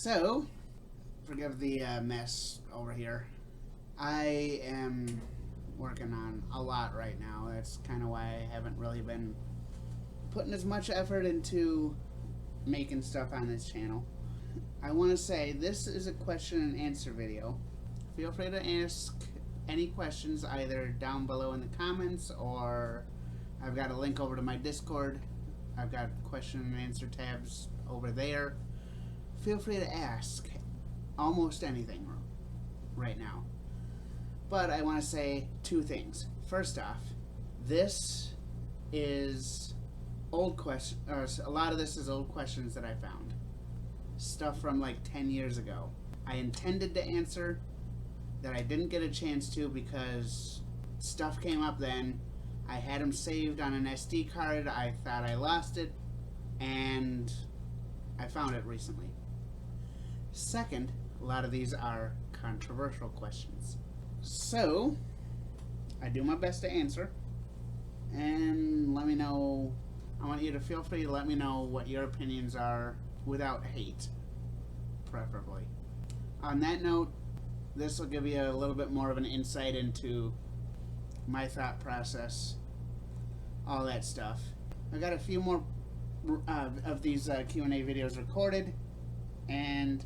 So, forgive the mess over here. I am working on a lot right now. That's kind of why I haven't really been putting as much effort into making stuff on this channel. I want to say this is a question and answer video. Feel free to ask any questions either down below in the comments, or I've got a link over to my Discord. I've got question and answer tabs over there. Feel free to ask almost anything right now. But I want to say two things. First off, this is old questions. A lot of this is old questions that I found. Stuff from like 10 years ago. I intended to answer that I didn't get a chance to because stuff came up then. I had them saved on an SD card. I thought I lost it, and I found it recently. Second, a lot of these are controversial questions. So, I do my best to answer, and let me know. I want you to feel free to let me know what your opinions are without hate, preferably. On that note, this will give you a little bit more of an insight into my thought process, all that stuff. I got a few more of these Q&A videos recorded, and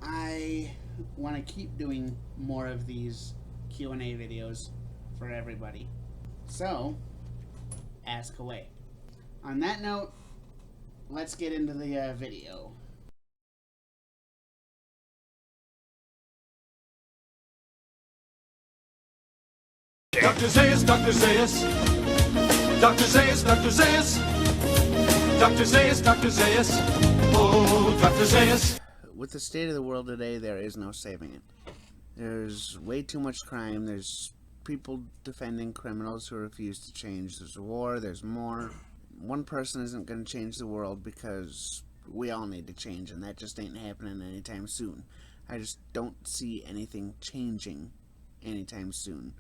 I want to keep doing more of these Q&A videos for everybody. So, ask away. On that note, let's get into the video. Dr. Zayas, Dr. Zayas, Dr. Zayas, Dr. Zayas, Dr. Zayas, Dr. Zayas, oh, Dr. Zayas. With the state of the world today, there is no saving it. There's way too much crime. There's people defending criminals who refuse to change. There's war. There's more. One person isn't going to change the world because we all need to change, and that just ain't happening anytime soon. I just don't see anything changing anytime soon,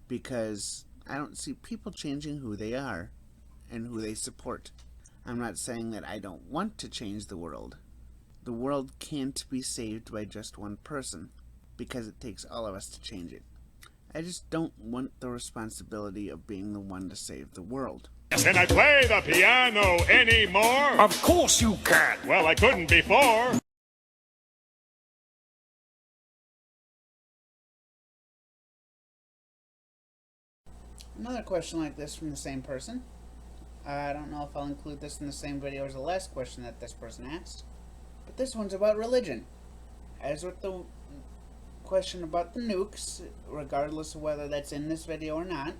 because I don't see people changing who they are and who they support. I'm not saying that I don't want to change the world. The world can't be saved by just one person, because it takes all of us to change it. I just don't want the responsibility of being the one to save the world. Can I play the piano anymore? Of course you can. Well, I couldn't before. Another question like this from the same person. I don't know if I'll include this in the same video as the last question that this person asked, but this one's about religion. As with the question about the nukes, regardless of whether that's in this video or not,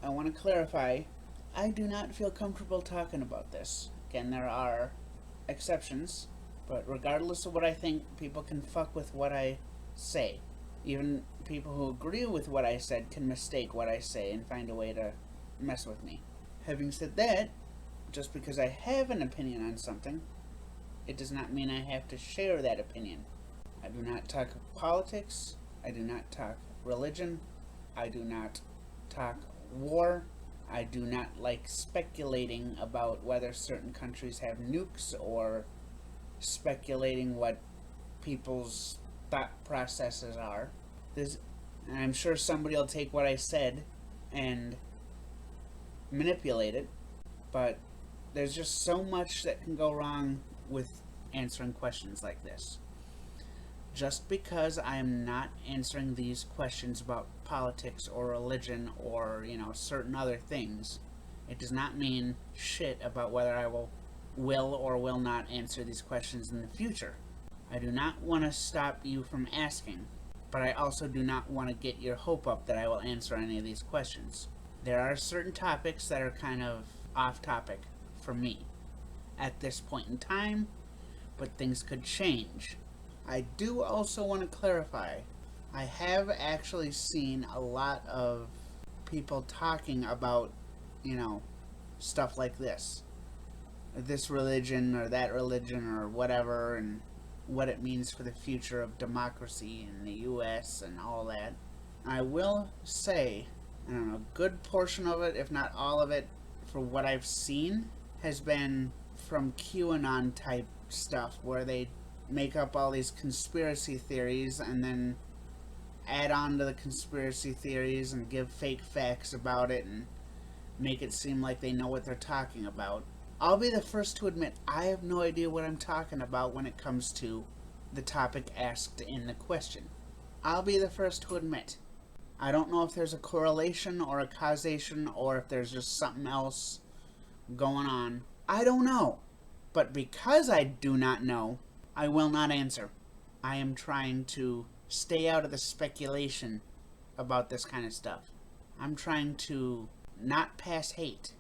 I want to clarify, I do not feel comfortable talking about this. Again, there are exceptions, but regardless of what I think, people can fuck with what I say. Even people who agree with what I said can mistake what I say and find a way to mess with me. Having said that, just because I have an opinion on something, it does not mean I have to share that opinion. I do not talk politics. I do not talk religion. I do not talk war. I do not like speculating about whether certain countries have nukes, or speculating what people's thought processes are. And I'm sure somebody will take what I said and manipulate it, but there's just so much that can go wrong with answering questions like this. Just because I'm not answering these questions about politics or religion or, certain other things, it does not mean shit about whether I will or will not answer these questions in the future. I do not want to stop you from asking, but I also do not want to get your hope up that I will answer any of these questions. There are certain topics that are kind of off topic for me at this point in time, but things could change. I do also want to clarify, I have actually seen a lot of people talking about, stuff like this religion or that religion or whatever, and what it means for the future of democracy in the US and all that. I will say, I don't know, a good portion of it, if not all of it, for what I've seen, has been from QAnon type stuff, where they make up all these conspiracy theories and then add on to the conspiracy theories and give fake facts about it and make it seem like they know what they're talking about. I'll be the first to admit I have no idea what I'm talking about when it comes to the topic asked in the question. I'll be the first to admit I don't know if there's a correlation or a causation or if there's just something else going on. I don't know. But because I do not know, I will not answer. I am trying to stay out of the speculation about this kind of stuff. I'm trying to not pass hate.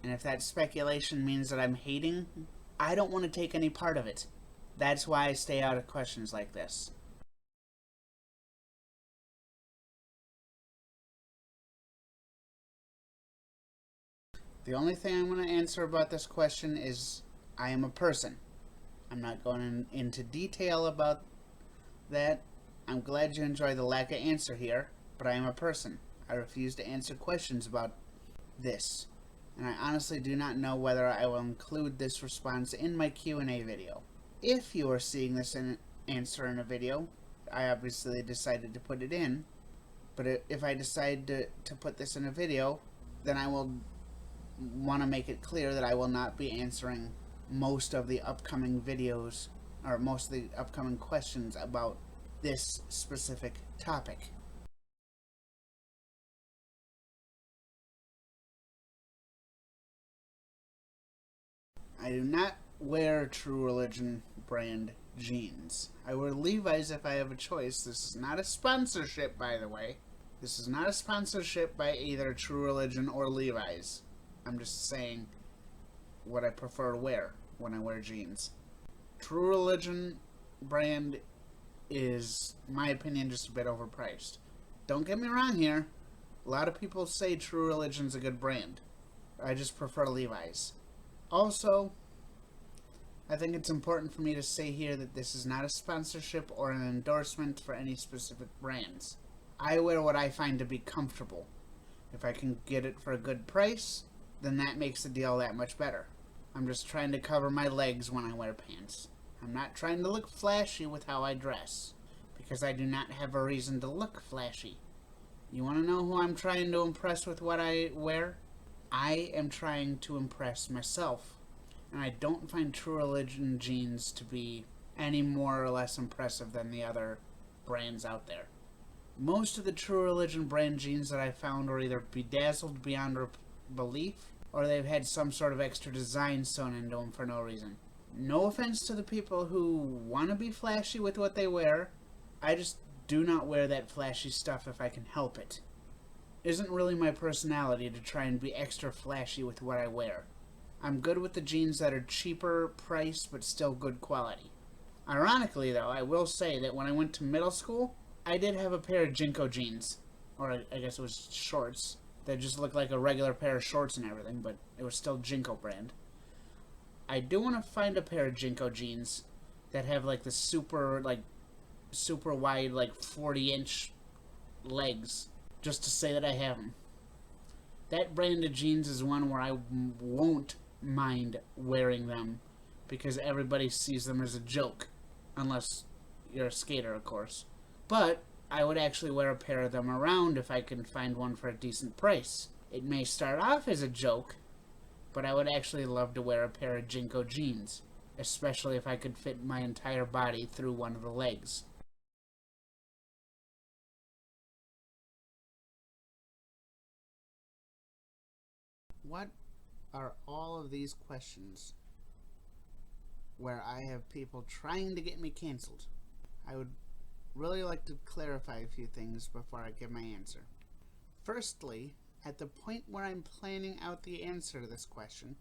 And if that speculation means that I'm hating, I don't want to take any part of it. That's why I stay out of questions like this. The only thing I'm going to answer about this question is I am a person. I'm not going into detail about that. I'm glad you enjoy the lack of answer here, but I am a person. I refuse to answer questions about this. And I honestly do not know whether I will include this response in my Q&A video. If you are seeing this answer in a video, I obviously decided to put it in. But if I decide to put this in a video, then I will want to make it clear that I will not be answering most of the upcoming videos or most of the upcoming questions about this specific topic. I do not wear True Religion brand jeans. I wear Levi's if I have a choice. This is not a sponsorship, by the way. This is not a sponsorship by either True Religion or Levi's. I'm just saying what I prefer to wear when I wear jeans. True Religion brand is, in my opinion, just a bit overpriced. Don't get me wrong here. A lot of people say True Religion's a good brand. I just prefer Levi's. Also, I think it's important for me to say here that this is not a sponsorship or an endorsement for any specific brands. I wear what I find to be comfortable. If I can get it for a good price, then that makes the deal that much better. I'm just trying to cover my legs when I wear pants. I'm not trying to look flashy with how I dress, because I do not have a reason to look flashy. You want to know who I'm trying to impress with what I wear? I am trying to impress myself. And I don't find True Religion jeans to be any more or less impressive than the other brands out there. Most of the True Religion brand jeans that I found are either bedazzled beyond belief, or they've had some sort of extra design sewn into them for no reason. No offense to the people who want to be flashy with what they wear. I just do not wear that flashy stuff if I can help it. It isn't really my personality to try and be extra flashy with what I wear. I'm good with the jeans that are cheaper priced but still good quality. Ironically though, I will say that when I went to middle school, I did have a pair of Jinko jeans, or I guess it was shorts, that just looked like a regular pair of shorts and everything, but it was still Jinko brand. I do want to find a pair of Jinko jeans that have like the super wide, like 40-inch legs, just to say that I have them. That brand of jeans is one where I won't mind wearing them because everybody sees them as a joke, unless you're a skater, of course. But I would actually wear a pair of them around if I can find one for a decent price. It may start off as a joke, but I would actually love to wear a pair of Jinko jeans, especially if I could fit my entire body through one of the legs. What are all of these questions where I have people trying to get me canceled? I would really like to clarify a few things before I give my answer. Firstly, at the point where I'm planning out the answer to this question,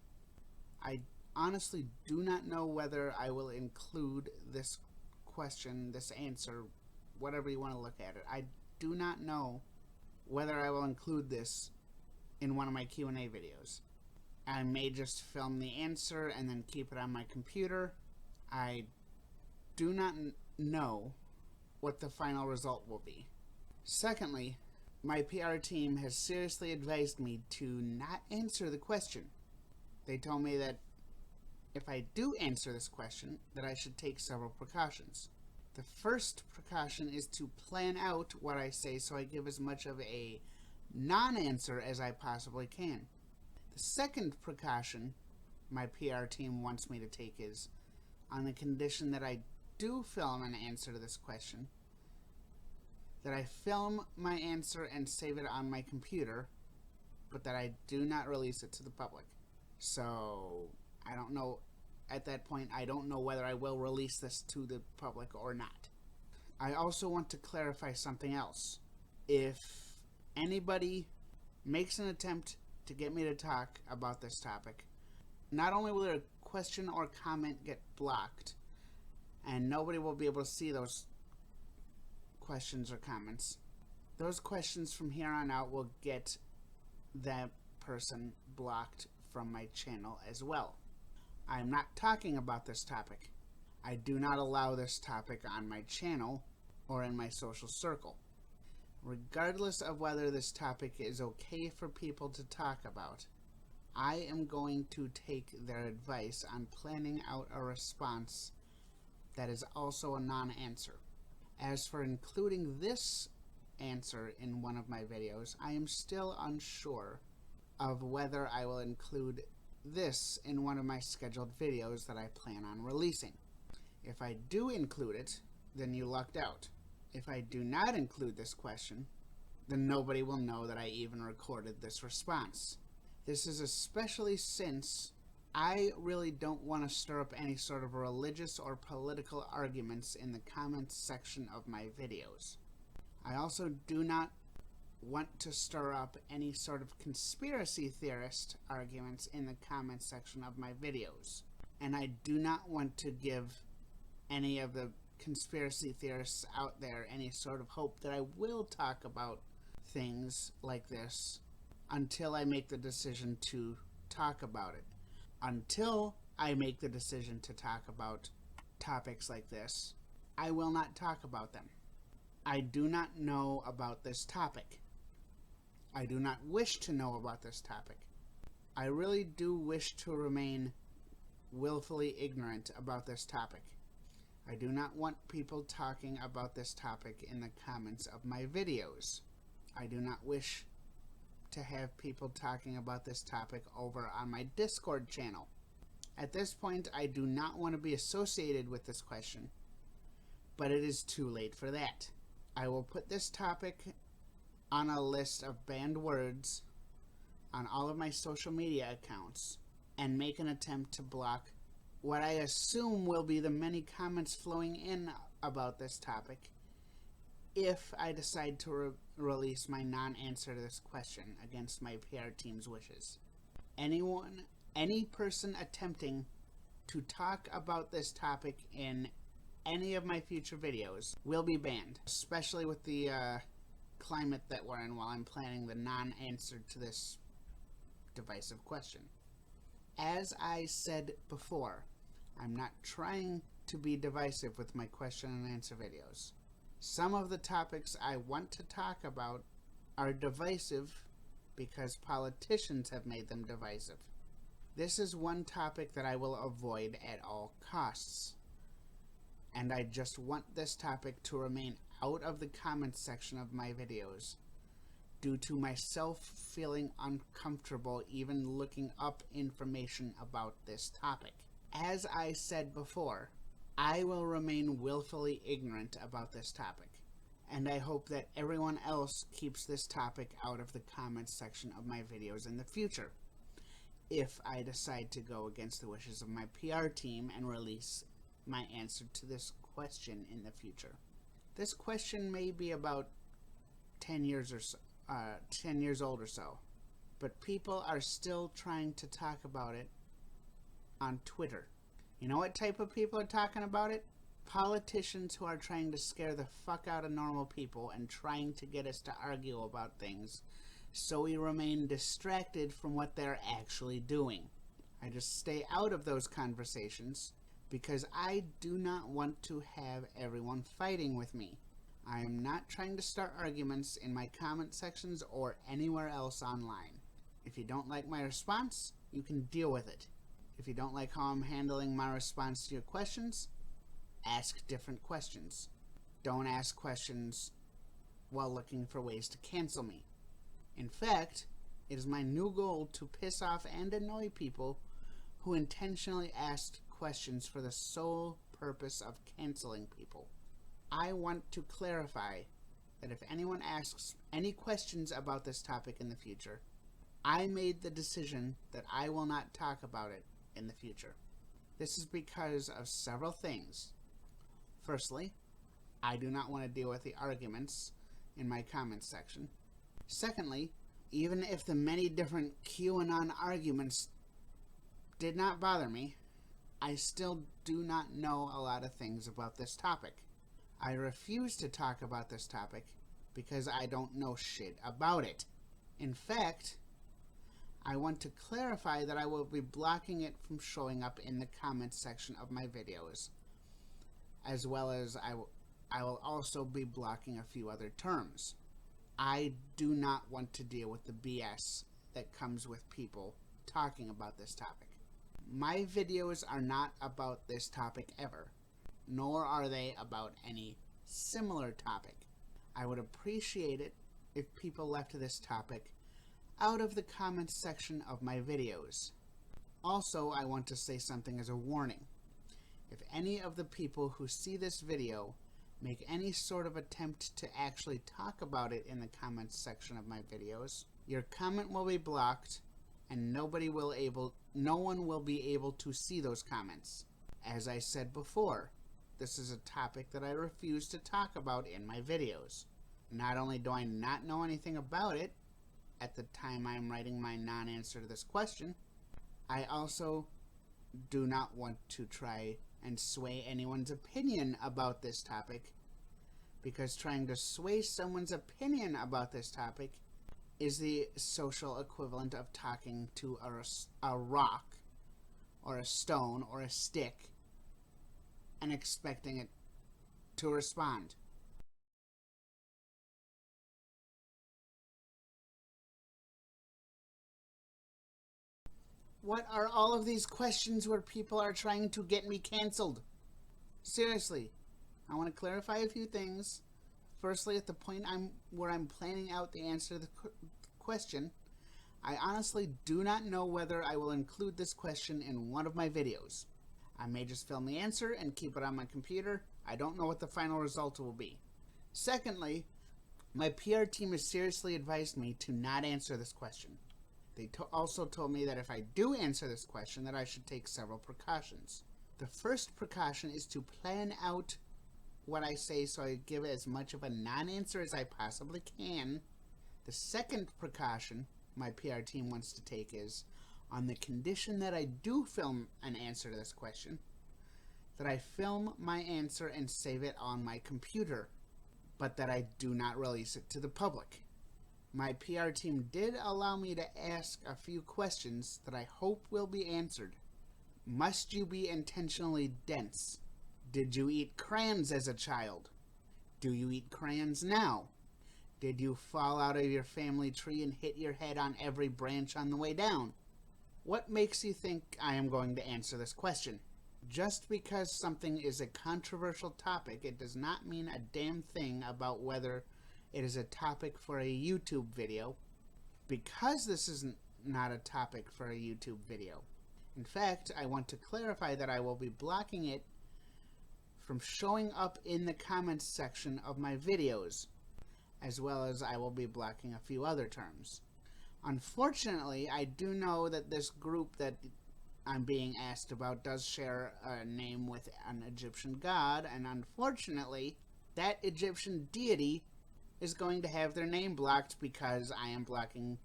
I honestly do not know whether I will include this question, this answer, whatever you want to look at it. I do not know whether I will include this in one of my Q&A videos. I may just film the answer and then keep it on my computer. I do not know what the final result will be. Secondly, my PR team has seriously advised me to not answer the question. They told me that if I do answer this question, that I should take several precautions. The first precaution is to plan out what I say so I give as much of a non-answer as I possibly can. The second precaution my PR team wants me to take is, on the condition that I do film an answer to this question, that I film my answer and save it on my computer, but that I do not release it to the public. So, I don't know, at that point, I don't know whether I will release this to the public or not. I also want to clarify something else. If anybody makes an attempt to get me to talk about this topic, not only will their question or comment get blocked, and nobody will be able to see those questions or comments, those questions from here on out will get that person blocked from my channel as well. I'm not talking about this topic. I do not allow this topic on my channel or in my social circle. Regardless of whether this topic is okay for people to talk about, I am going to take their advice on planning out a response that is also a non-answer. As for including this answer in one of my videos, I am still unsure of whether I will include this in one of my scheduled videos that I plan on releasing. If I do include it, then you lucked out. If I do not include this question, then nobody will know that I even recorded this response. This is especially since I really don't want to stir up any sort of religious or political arguments in the comments section of my videos. I also do not want to stir up any sort of conspiracy theorist arguments in the comments section of my videos. And I do not want to give any of the conspiracy theorists out there any sort of hope that I will talk about things like this until I make the decision to talk about it. Until I make the decision to talk about topics like this, I will not talk about them. I do not know about this topic. I do not wish to know about this topic. I really do wish to remain willfully ignorant about this topic. I do not want people talking about this topic in the comments of my videos. I do not wish to have people talking about this topic over on my Discord channel. At this point, I do not want to be associated with this question, but it is too late for that. I will put this topic on a list of banned words on all of my social media accounts and make an attempt to block what I assume will be the many comments flowing in about this topic if I decide to release my non-answer to this question against my PR team's wishes. Any person attempting to talk about this topic in any of my future videos will be banned, especially with the climate that we're in while I'm planning the non-answer to this divisive question. As I said before, I'm not trying to be divisive with my question and answer videos. Some of the topics I want to talk about are divisive because politicians have made them divisive. This is one topic that I will avoid at all costs. And I just want this topic to remain out of the comments section of my videos due to myself feeling uncomfortable even looking up information about this topic. As I said before, I will remain willfully ignorant about this topic, and I hope that everyone else keeps this topic out of the comments section of my videos in the future, if I decide to go against the wishes of my PR team and release my answer to this question in the future. This question may be about 10 years old or so, but people are still trying to talk about it on Twitter. You know what type of people are talking about it? Politicians who are trying to scare the fuck out of normal people and trying to get us to argue about things so we remain distracted from what they're actually doing. I just stay out of those conversations because I do not want to have everyone fighting with me. I am not trying to start arguments in my comment sections or anywhere else online. If you don't like my response, you can deal with it. If you don't like how I'm handling my response to your questions, ask different questions. Don't ask questions while looking for ways to cancel me. In fact, it is my new goal to piss off and annoy people who intentionally ask questions for the sole purpose of canceling people. I want to clarify that if anyone asks any questions about this topic in the future, I made the decision that I will not talk about it in the future. This is because of several things. Firstly, I do not want to deal with the arguments in my comments section. Secondly, even if the many different QAnon arguments did not bother me, I still do not know a lot of things about this topic. I refuse to talk about this topic because I don't know shit about it. In fact, I want to clarify that I will be blocking it from showing up in the comments section of my videos, as well as I will also be blocking a few other terms. I do not want to deal with the BS that comes with people talking about this topic. My videos are not about this topic ever, nor are they about any similar topic. I would appreciate it if people left this topic out of the comments section of my videos. Also, I want to say something as a warning. If any of the people who see this video make any sort of attempt to actually talk about it in the comments section of my videos, your comment will be blocked and no one will be able to see those comments. As I said before, this is a topic that I refuse to talk about in my videos. Not only do I not know anything about it at the time I'm writing my non-answer to this question, I also do not want to try and sway anyone's opinion about this topic, because trying to sway someone's opinion about this topic is the social equivalent of talking to a rock or a stone or a stick and expecting it to respond. What are all of these questions where people are trying to get me canceled? Seriously, I want to clarify a few things. Firstly, at the point where I'm planning out the answer to the question, I honestly do not know whether I will include this question in one of my videos. I may just film the answer and keep it on my computer. I don't know what the final result will be. Secondly, my PR team has seriously advised me to not answer this question. They also told me that if I do answer this question, that I should take several precautions. The first precaution is to plan out what I say so I give as much of a non-answer as I possibly can. The second precaution my PR team wants to take is, on the condition that I do film an answer to this question, that I film my answer and save it on my computer, but that I do not release it to the public. My PR team did allow me to ask a few questions that I hope will be answered. Must you be intentionally dense? Did you eat crayons as a child? Do you eat crayons now? Did you fall out of your family tree and hit your head on every branch on the way down? What makes you think I am going to answer this question? Just because something is a controversial topic, it does not mean a damn thing about whether it is a topic for a YouTube video, because this is not a topic for a YouTube video. In fact, I want to clarify that I will be blocking it from showing up in the comments section of my videos, as well as I will be blocking a few other terms. Unfortunately, I do know that this group that I'm being asked about does share a name with an Egyptian god, and unfortunately, that Egyptian deity is going to have their name blocked because I am blocking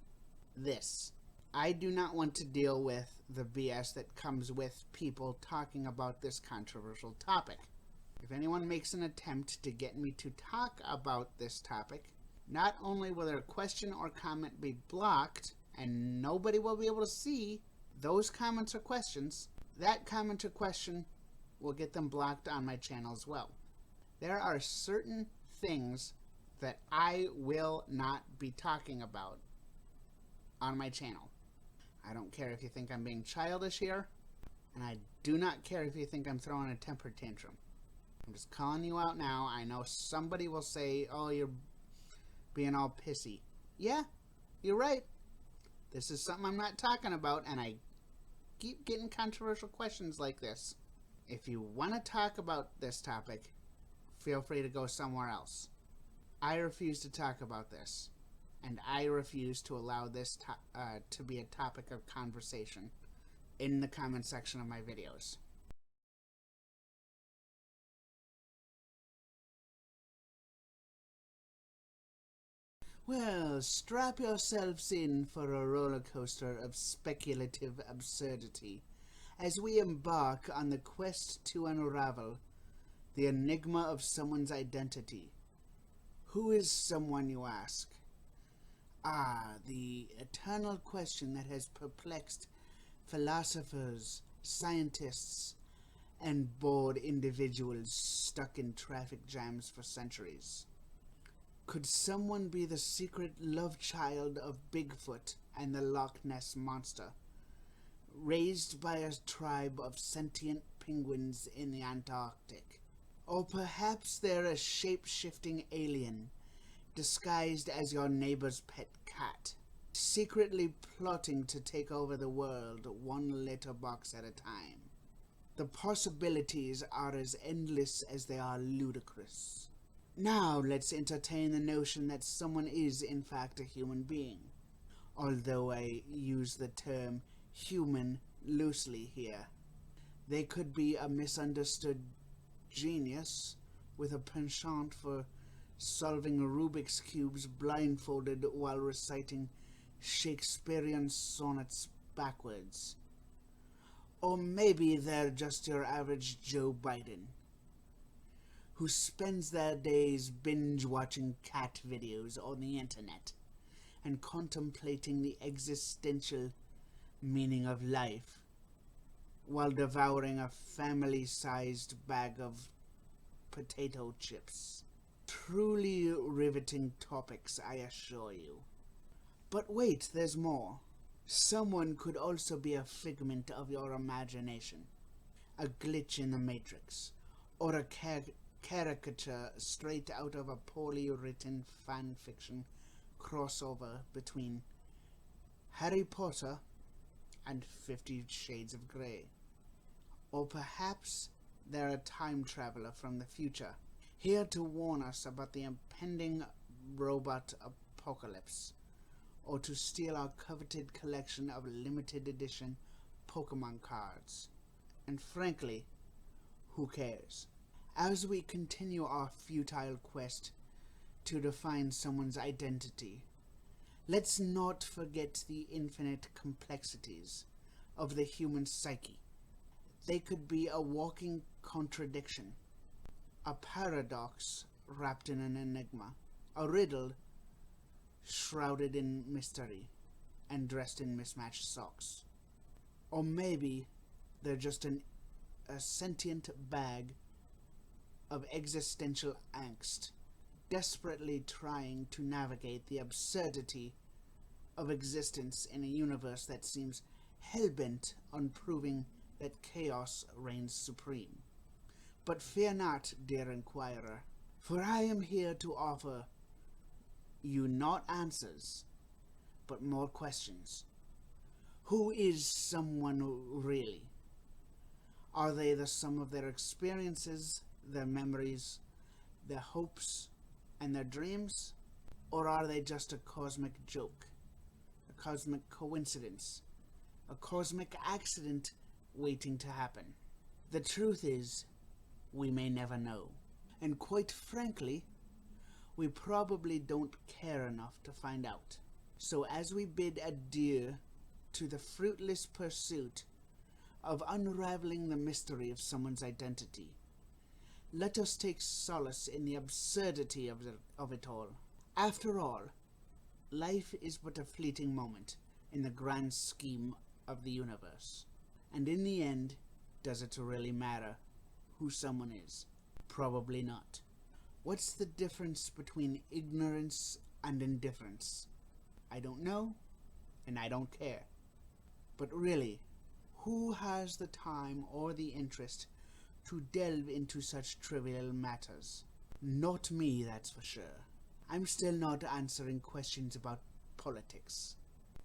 this. I do not want to deal with the BS that comes with people talking about this controversial topic. If anyone makes an attempt to get me to talk about this topic, not only will their question or comment be blocked and nobody will be able to see those comments or questions, that comment or question will get them blocked on my channel as well. There are certain things that I will not be talking about on my channel. I don't care if you think I'm being childish here. And I do not care if you think I'm throwing a temper tantrum. I'm just calling you out now. I know somebody will say, oh, you're being all pissy. Yeah, you're right. This is something I'm not talking about, and I keep getting controversial questions like this. If you want to talk about this topic, feel free to go somewhere else. I refuse to talk about this, and I refuse to allow this to be a topic of conversation in the comment section of my videos. Well, strap yourselves in for a roller coaster of speculative absurdity as we embark on the quest to unravel the enigma of someone's identity. Who is someone, you ask? Ah, the eternal question that has perplexed philosophers, scientists, and bored individuals stuck in traffic jams for centuries. Could someone be the secret love child of Bigfoot and the Loch Ness Monster, raised by a tribe of sentient penguins in the Antarctic? Or perhaps they're a shape-shifting alien, disguised as your neighbor's pet cat, secretly plotting to take over the world one litter box at a time. The possibilities are as endless as they are ludicrous. Now let's entertain the notion that someone is in fact a human being, although I use the term human loosely here. They could be a misunderstood genius with a penchant for solving Rubik's Cubes blindfolded while reciting Shakespearean sonnets backwards. Or maybe they're just your average Joe Biden, who spends their days binge-watching cat videos on the internet and contemplating the existential meaning of life while devouring a family-sized bag of potato chips. Truly riveting topics, I assure you. But wait, there's more. Someone could also be a figment of your imagination, a glitch in the Matrix, or a caricature straight out of a poorly written fan fiction crossover between Harry Potter and 50 Shades of Grey. Or perhaps they're a time traveler from the future, here to warn us about the impending robot apocalypse, or to steal our coveted collection of limited edition Pokemon cards. And frankly, who cares? As we continue our futile quest to define someone's identity, let's not forget the infinite complexities of the human psyche. They could be a walking contradiction, a paradox wrapped in an enigma, a riddle shrouded in mystery and dressed in mismatched socks. Or maybe they're just a sentient bag of existential angst, desperately trying to navigate the absurdity of existence in a universe that seems hell-bent on proving that chaos reigns supreme. But fear not, dear inquirer, for I am here to offer you not answers, but more questions. Who is someone really? Are they the sum of their experiences, their memories, their hopes, and their dreams? Or are they just a cosmic joke, a cosmic coincidence, a cosmic accident waiting to happen? The truth is, we may never know. And quite frankly, we probably don't care enough to find out. So as we bid adieu to the fruitless pursuit of unraveling the mystery of someone's identity, let us take solace in the absurdity of it all. After all, life is but a fleeting moment in the grand scheme of the universe. And in the end, does it really matter who someone is? Probably not. What's the difference between ignorance and indifference? I don't know, and I don't care. But really, Who has the time or the interest to delve into such trivial matters? Not me, that's for sure. I'm still not answering questions about politics,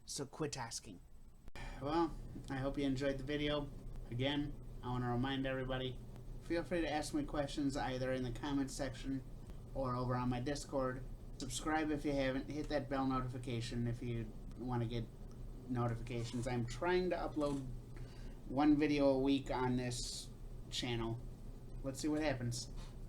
so quit asking. Well, I hope you enjoyed the video. Again, I want to remind everybody, feel free to ask me questions either in the comments section or over on my Discord. Subscribe if you haven't. Hit that bell notification if you want to get notifications. I'm trying to upload one video a week on this channel. Let's see what happens.